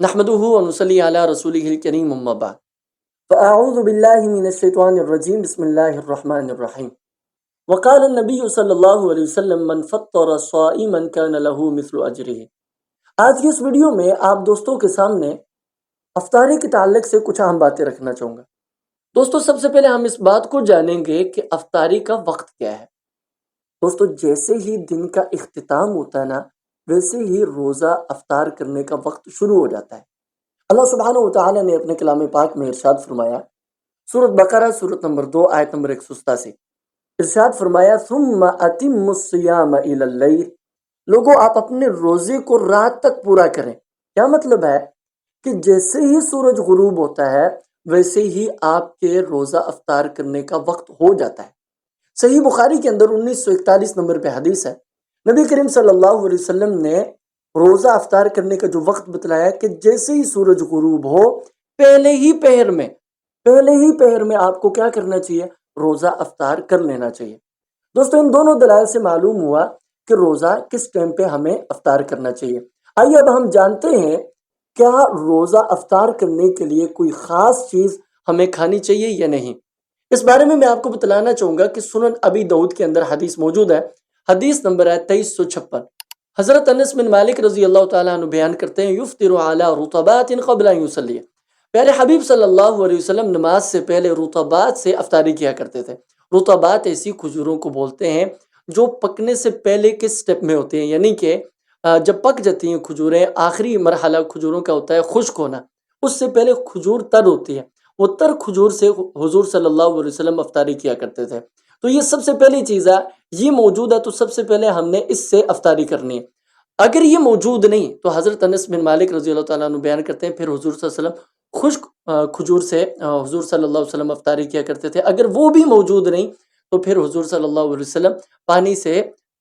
नहमदुहु व नुसल्ली अला रसूलिहिल करीम अम्मा बाद फ़अऊज़ु बिल्लाहि मिनश शैतानिर रजीम बिस्मिल्लाहिर रहमानिर रहीम वक़ाल नबी सल्लल्लाहु अलैहि वसल्लम मन फ़त्तर स्वाइमन कान लहू मिस्लु अजरिही। आज की इस वीडियो में आप दोस्तों के सामने अफ्तारी के ताल्लुक से कुछ अहम बातें रखना चाहूँगा। दोस्तों, सबसे पहले हम इस बात को जानेंगे कि अफ्तारी का वक्त क्या है। दोस्तों, जैसे ही दिन का इख्तिताम होता है ना, वैसे ही रोज़ा अफ्तार करने का वक्त शुरू हो जाता है। अल्लाह सुब्हानहु व तआला ने अपने कलाम पाक में इरशाद फरमाया, सूरत बकरा सूरत नंबर 2 आयत नंबर 187, इरशाद फरमाया सुम्मा अतिम्मुस सियाम इलल लैल, लोगों आप अपने रोजे को रात तक पूरा करें। क्या मतलब है कि जैसे ही सूरज गुरूब होता है वैसे ही आपके रोजा अफ्तार करने का वक्त हो जाता है। सही बुखारी के अंदर 1941 नंबर पे हदीस है, नबी करीम सल्लल्लाहु अलैहि वसल्लम ने रोजा अफ्तार करने का जो वक्त बतलाया कि जैसे ही सूरज गुरूब हो पहले ही पहर में आपको क्या करना चाहिए, रोजा अफ्तार कर लेना चाहिए। दोस्तों, इन दोनों दलाल से मालूम हुआ कि रोजा किस टाइम पे हमें अफ्तार करना चाहिए। आइए अब हम जानते हैं क्या रोजा अफ्तार करने के लिए कोई खास चीज हमें खानी चाहिए या नहीं। इस बारे में मैं आपको बतलाना चाहूंगा कि सुनन अबी दाऊद के अंदर हदीस मौजूद है। हदीस नंबर है 2356। हजरत अनस बिन मालिक रजी अल्लाह तआला अन्हु बयान करते हैं, युफ्तिरु अला रुतबातिन क़ब्ल अन युसल्ली। प्यारे हबीब सल्लल्लाहु अलैहि वसल्लम नमाज से पहले रुतबात से अफ्तारी किया करते थे। रुतबात ऐसी खजूरों को बोलते हैं जो पकने से पहले के स्टेप में होते हैं, यानी कि जब पक जाती हैं खजूरें, आखिरी मरहला खजूरों का होता है खुश्क होना, उससे पहले खजूर तर होती है। वो तर खजूर से हुजूर सल्लल्लाहु अलैहि वसल्लम अफ्तारी किया करते थे। तो ये सबसे पहली चीज़ है, ये मौजूद है तो सबसे पहले हमने इससे अफ्तारी करनी है। अगर ये मौजूद नहीं तो हज़रत अनस बिन मालिक रज़ी अल्लाह तआला अन्हु बयान करते हैं फिर हुजूर सल्लल्लाहु अलैहि वसल्लम खुश्क खजूर से हुजूर सल्लल्लाहु अलैहि वसल्लम अफ्तारी किया करते थे। अगर वो भी मौजूद नहीं तो फिर हुजूर सल्लल्लाहु अलैहि वसल्लम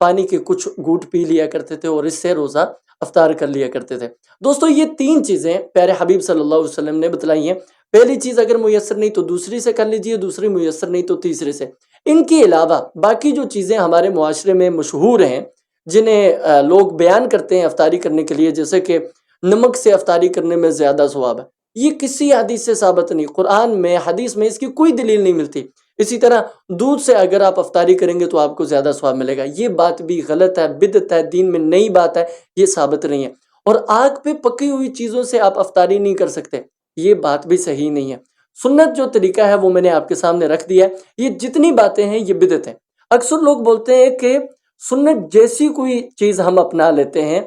पानी के कुछ घूंट पी लिया करते थे और इससे रोज़ा अफ्तार कर लिया करते थे। दोस्तों, ये तीन चीज़ें प्यारे हबीब सल्लल्लाहु अलैहि वसल्लम ने बतलाई हैं। पहली चीज़ अगर मुयस्सर नहीं तो दूसरी से कर लीजिए, दूसरी मुयस्सर नहीं तो तीसरे से। इनके अलावा बाकी जो चीज़ें हमारे मुआशरे में मशहूर हैं, जिन्हें लोग बयान करते हैं अफ्तारी करने के लिए, जैसे कि नमक से अफ्तारी करने में ज़्यादा सवाब है, ये किसी हदीस से साबित नहीं, कुरान में हदीस में इसकी कोई दलील नहीं मिलती। इसी तरह दूध से अगर आप अफ्तारी करेंगे तो आपको ज़्यादा सवाब मिलेगा, ये बात भी गलत है, बिदअत है, दीन में नई बात है, ये साबित नहीं है। और आग पे पकी हुई चीज़ों से आप अफ्तारी नहीं कर सकते, ये बात भी सही नहीं है। सुन्नत जो तरीका है वो मैंने आपके सामने रख दिया है। ये जितनी बातें हैं ये बिदअत है। अक्सर लोग बोलते हैं कि सुन्नत जैसी कोई चीज़ हम अपना लेते हैं,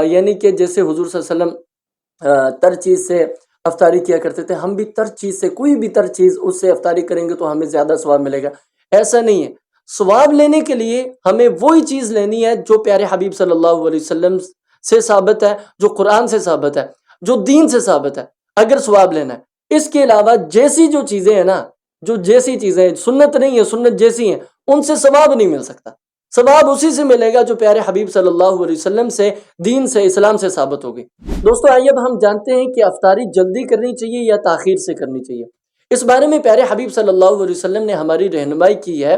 यानी कि जैसे हुजूर सल्लल्लाहु अलैहि वसल्लम तर चीज़ से अफ्तारी किया करते थे, हम भी तर चीज़ से, कोई भी तर चीज़ उससे अफ्तारी करेंगे तो हमें ज़्यादा सवाब मिलेगा। ऐसा नहीं है। सवाब लेने के लिए हमें वही चीज़ लेनी है जो प्यारे हबीब सल्लल्लाहु अलैहि वसल्लम से साबित है, जो कुरान से साबित है, जो दीन से साबित है, अगर सवाब लेना है। इसके अलावा जैसी जो चीज़ें हैं ना, जो जैसी चीज़ें सुन्नत नहीं है, सुन्नत जैसी हैं, उनसे सवाब नहीं मिल सकता। सवाब उसी से मिलेगा जो प्यारे हबीब सल्लल्लाहु अलैहि वसल्लम से, दीन से, इस्लाम से साबित होगी। दोस्तों, आइए अब हम जानते हैं कि अफ्तारी जल्दी करनी चाहिए या ताखीर से करनी चाहिए। इस बारे में प्यारे हबीब सल्लल्लाहु अलैहि वसल्लम ने हमारी रहनुमाई की है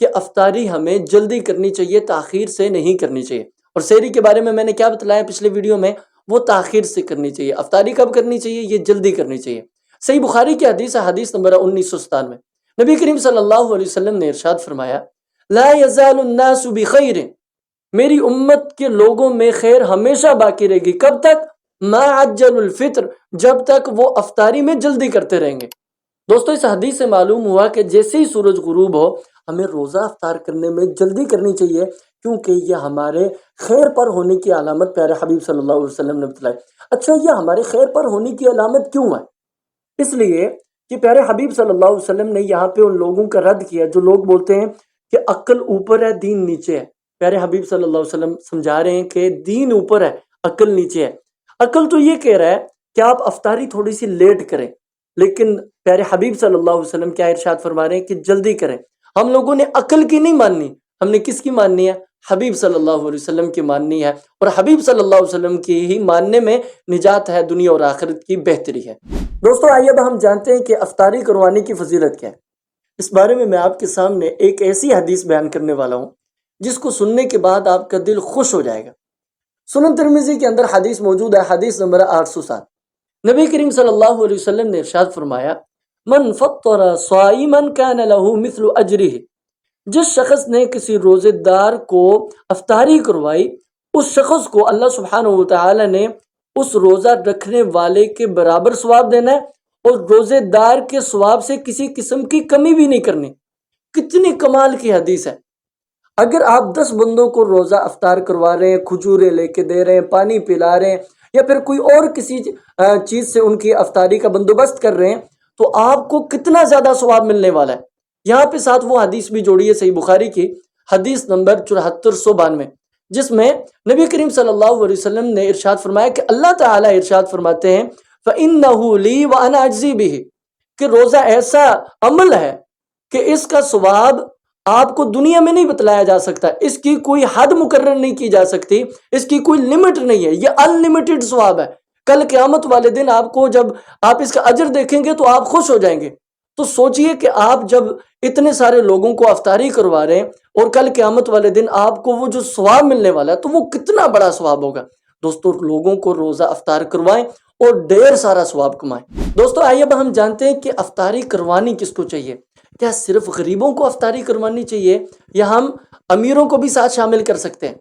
कि अफ्तारी हमें जल्दी करनी चाहिए, ताखीर से नहीं करनी चाहिए। और सहरी के बारे में मैंने क्या बतलाया पिछले वीडियो में, वो ताखीर से करनी चाहिए। अफ्तारी कब करनी चाहिए, ये जल्दी करनी चाहिए। सही बुखारी की हदीस है, हदीस नंबर 1997। नबी करीम सल्लल्लाहु अलैहि वसल्लम ने इरशाद फरमाया, ला यज़ालुन्नासु बिखैर, मेरी उम्मत के लोगों में खैर हमेशा बाकी रहेगी। कब तक? मा अज्जलुल फित्र, जब तक वो अफ्तारी में जल्दी करते रहेंगे। दोस्तों, इस हदीस से मालूम हुआ कि जैसे ही सूरज गुरूब हो हमें रोज़ा अफ्तार करने में जल्दी करनी चाहिए, क्योंकि यह हमारे खैर पर होने की अलामत प्यारे हबीब सल्लल्लाहु अलैहि वसल्लम ने बतलाई। अच्छा, यह हमारे खैर पर होने की अलामत क्यों है? इसलिए कि प्यारे हबीब सल्लल्लाहु अलैहि वसल्लम ने यहाँ पे उन लोगों का रद्द किया जो लोग बोलते हैं कि अक्ल ऊपर है, दीन नीचे है। प्यारे हबीब सल्लल्लाहु अलैहि वसल्लम समझा रहे हैं कि दीन ऊपर है, अक्ल नीचे है। अक्ल तो ये कह रहा है कि आप अफ्तारी थोड़ी सी लेट करें, लेकिन प्यारे हबीब सल्लल्लाहु अलैहि वसल्लम क्या इरशाद फरमा रहे हैं कि जल्दी करें। हम लोगों ने अक्ल की नहीं माननी, हमने किसकी माननी है? हबीब सल्लल्लाहु अलैहि वसल्लम की माननी है। और हबीब सल्लल्लाहु अलैहि वसल्लम की ही मानने में निजात है, दुनिया और आखिरत की बेहतरी है। दोस्तों, आइए अब हम जानते हैं कि अफ्तारी करवाने की फजीलत क्या है। इस बारे में मैं आपके सामने एक ऐसी हदीस बयान करने वाला हूँ जिसको सुनने के बाद आपका दिल खुश हो जाएगा। सुनन तिरमिज़ी के अंदर हदीस मौजूद है, हदीस नंबर 807। نبی کریم صلی اللہ علیہ وسلم نے ارشاد فرمایا من فطر صائما کان له مثل اجرہ، جس شخص نے کسی روزے دار کو افطاری کروائی اس شخص کو اللہ سبحانہ وتعالی نے اس روزہ رکھنے والے کے برابر ثواب دینا ہے اور روزے دار کے ثواب سے کسی قسم کی کمی بھی نہیں کرنی۔ کتنی کمال کی حدیث ہے۔ اگر آپ 10 بندوں کو روزہ افطار کروا رہے ہیں، کھجورے لے کے دے رہے ہیں، پانی پلا رہے ہیں، یا پھر کوئی اور کسی چیز سے ان کی افطاری کا بندوبست کر رہے ہیں، تو آپ کو کتنا زیادہ ثواب ملنے والا ہے۔ یہاں پہ ساتھ وہ حدیث بھی جوڑی ہے صحیح بخاری کی حدیث نمبر 7492، جس میں نبی کریم صلی اللہ علیہ وسلم نے ارشاد فرمایا کہ اللہ تعالیٰ ارشاد فرماتے ہیں فَإِنَّهُ لِي وَأَنَا أَجْزِي بِهِ، کہ روزہ ایسا عمل ہے کہ اس کا ثواب آپ کو دنیا میں نہیں بتلایا جا سکتا، اس کی کوئی حد مقرر نہیں کی جا سکتی، اس کی کوئی لمٹ نہیں ہے، یہ انلمیٹڈ ثواب ہے۔ کل قیامت والے دن آپ کو جب آپ اس کا اجر دیکھیں گے تو آپ خوش ہو جائیں گے۔ تو سوچئے کہ آپ جب اتنے سارے لوگوں کو افطاری کروا رہے ہیں اور کل قیامت والے دن آپ کو وہ جو ثواب ملنے والا ہے تو وہ کتنا بڑا ثواب ہوگا۔ دوستو لوگوں کو روزہ افطار کروائیں اور ڈھیر سارا ثواب کمائیں۔ دوستو آئیے اب ہم جانتے ہیں کہ افطاری کروانی کس کو چاہیے۔ کیا صرف غریبوں کو افطاری کروانی چاہیے یا ہم امیروں کو بھی ساتھ شامل کر سکتے ہیں؟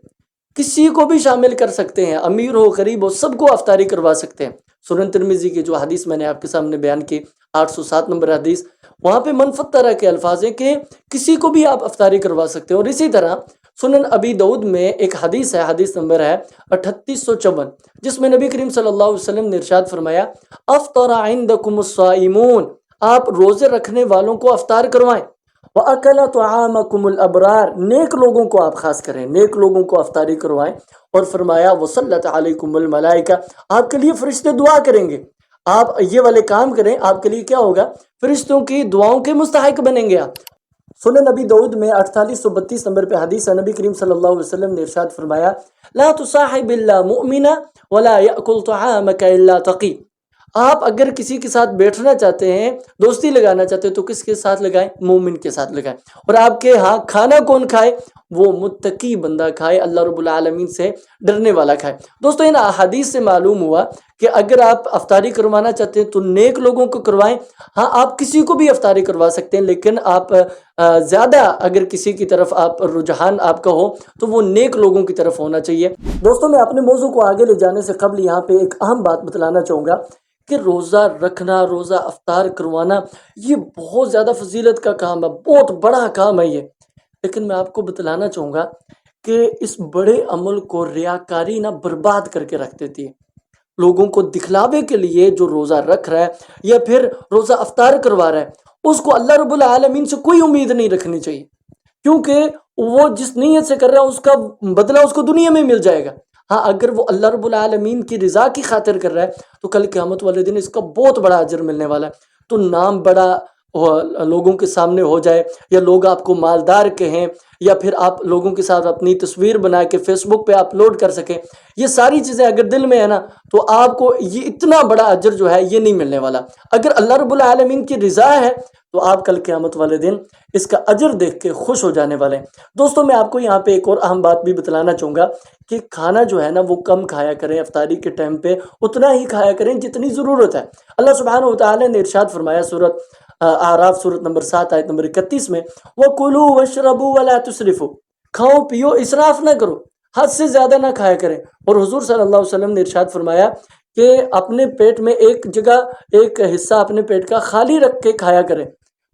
کسی کو بھی شامل کر سکتے ہیں، امیر ہو غریب ہو سب کو افطاری کروا سکتے ہیں۔ سنن ترمذی کی جو حدیث میں نے آپ کے سامنے بیان کی 807 نمبر حدیث، وہاں پہ من فطر کے الفاظ ہیں کہ کسی کو بھی آپ افطاری کروا سکتے ہیں۔ اور اسی طرح سنن ابی داؤد میں ایک حدیث ہے، حدیث نمبر ہے 3854، جس میں نبی کریم صلی اللہ علیہ وسلم نے ارشاد فرمایا افطر عندکم الصائمون، آپ روزے رکھنے والوں کو افطار کروائیں۔ وَأَكَلَ طَعَامَكُمُ الْأَبْرَارِ، نیک لوگوں کو آپ خاص کریں، نیک لوگوں کو افطاری کروائیں۔ اور فرمایا وَصَلَّتْ عَلَيْكُمُ الْمَلَائِكَةُ، آپ کے لیے فرشتے دعا کریں گے۔ آپ یہ والے کام کریں، آپ کے لیے کیا ہوگا؟ فرشتوں کی دعاؤں کے مستحق بنیں گے آپ۔ سنن نبی داؤد میں 4832 نمبر پہ حدیث ہے، نبی کریم صلی اللہ علیہ وسلم نے ارشاد فرمایا لا تصاحب الا مؤمنا ولا يأكل طعامك الا تقي، آپ اگر کسی کے ساتھ بیٹھنا چاہتے ہیں، دوستی لگانا چاہتے ہیں تو کس کے ساتھ لگائیں؟ مومن کے ساتھ لگائیں۔ اور آپ کے ہاں کھانا کون کھائے؟ وہ متقی بندہ کھائے، اللہ رب العالمین سے ڈرنے والا کھائے۔ دوستو ان احادیث سے معلوم ہوا کہ اگر آپ افطاری کروانا چاہتے ہیں تو نیک لوگوں کو کروائیں۔ ہاں آپ کسی کو بھی افطاری کروا سکتے ہیں، لیکن آپ زیادہ اگر کسی کی طرف آپ رجحان آپ کا ہو تو وہ نیک لوگوں کی طرف ہونا چاہیے۔ دوستو میں اپنے موضوع کو آگے لے جانے سے قبل یہاں پہ ایک اہم بات بتلانا چاہوں گا کہ روزہ رکھنا، روزہ افطار کروانا یہ بہت زیادہ فضیلت کا کام ہے، بہت بڑا کام ہے یہ۔ لیکن میں آپ کو بتلانا چاہوں گا کہ اس بڑے عمل کو ریاکاری نہ برباد کر کے رکھ دیتی ہے۔ لوگوں کو دکھلاوے کے لیے جو روزہ رکھ رہا ہے یا پھر روزہ افطار کروا رہا ہے، اس کو اللہ رب العالمین سے کوئی امید نہیں رکھنی چاہیے، کیونکہ وہ جس نیت سے کر رہا ہے اس کا بدلہ اس کو دنیا میں مل جائے گا۔ ہاں اگر وہ اللہ رب العالمین کی رضا کی خاطر کر رہا ہے تو کل قیامت والے دن اس کا بہت بڑا اجر ملنے والا ہے۔ تو نام بڑا لوگوں کے سامنے ہو جائے یا لوگ آپ کو مالدار کہیں یا پھر آپ لوگوں کے ساتھ اپنی تصویر بنا کے فیس بک پہ اپلوڈ کر سکیں، یہ ساری چیزیں اگر دل میں ہے نا تو آپ کو یہ اتنا بڑا اجر جو ہے یہ نہیں ملنے والا۔ اگر اللہ رب العالمین کی رضا ہے تو آپ کل قیامت والے دن اس کا اجر دیکھ کے خوش ہو جانے والے ہیں۔ دوستو میں آپ کو یہاں پہ ایک اور اہم بات بھی بتلانا چاہوں گا کہ کھانا جو ہے نا وہ کم کھایا کریں، افطاری کے ٹائم پہ اتنا ہی کھایا کریں جتنی ضرورت ہے۔ اللہ سبحانہ وتعالی نے ارشاد فرمایا سورۃ اعراف سورۃ نمبر 7 آیت نمبر 31 میں وَكُلُوا وَاشْرَبُوا وَلَا تُسْرِفُوا، کھاؤ پیو اسراف نہ کرو، حد سے زیادہ نہ کھایا کریں۔ اور حضور صلی اللہ علیہ وسلم نے ارشاد فرمایا کہ اپنے پیٹ میں ایک جگہ ایک حصہ اپنے پیٹ کا خالی رکھ کے کھایا کریں۔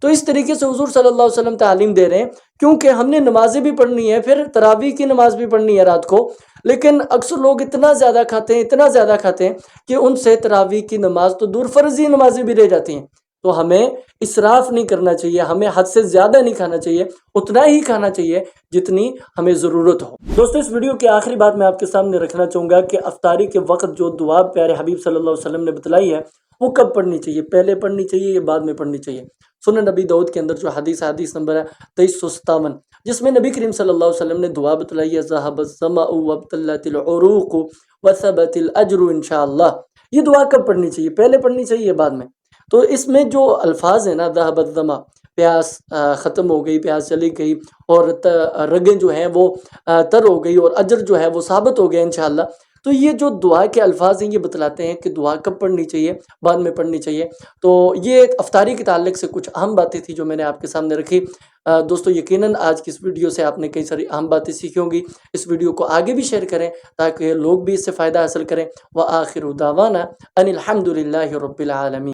تو اس طریقے سے حضور صلی اللہ علیہ وسلم تعلیم دے رہے ہیں، کیونکہ ہم نے نمازیں بھی پڑھنی ہے، پھر تراویح کی نماز بھی پڑھنی ہے رات کو، لیکن اکثر لوگ اتنا زیادہ کھاتے ہیں، اتنا زیادہ کھاتے ہیں کہ ان سے تراویح کی نماز تو دور فرضی نمازیں بھی رہ جاتی ہیں۔ تو ہمیں اسراف نہیں کرنا چاہیے، ہمیں حد سے زیادہ نہیں کھانا چاہیے، اتنا ہی کھانا چاہیے جتنی ہمیں ضرورت ہو۔ دوستو اس ویڈیو کی آخری بات میں آپ کے سامنے رکھنا چاہوں گا کہ افطاری کے وقت جو دعا پیارے حبیب صلی اللہ علیہ وسلم نے بتلائی ہے وہ کب پڑھنی چاہیے، پہلے پڑھنی چاہیے یا بعد میں پڑھنی چاہیے؟ سنن نبی داؤد کے اندر جو حدیث نمبر ہے 2357، جس میں نبی کریم صلی اللہ علیہ وسلم نے دعا بتلائی ہے ذهب الظمأ وابتلت العروق وثبت الاجر انشاءاللہ، یہ دعا کب پڑھنی چاہیے، پہلے پڑھنی چاہیے یا بعد میں؟ تو اس میں جو الفاظ ہیں نا ذهب الظمأ، پیاس ختم ہو گئی، پیاس چلی گئی اور رگیں جو ہیں وہ تر ہو گئی اور اجر جو ہے وہ ثابت ہو گیا انشاءاللہ، تو یہ جو دعا کے الفاظ ہیں یہ بتلاتے ہیں کہ دعا کب پڑھنی چاہیے، بعد میں پڑھنی چاہیے۔ تو یہ افطاری کے تعلق سے کچھ اہم باتیں تھیں جو میں نے آپ کے سامنے رکھی۔ دوستو یقیناً آج کی اس ویڈیو سے آپ نے کئی ساری اہم باتیں سیکھی ہوں گی۔ اس ویڈیو کو آگے بھی شیئر کریں تاکہ لوگ بھی اس سے فائدہ حاصل کریں۔ وآخر دعوانا ان الحمد للہ رب العالمین۔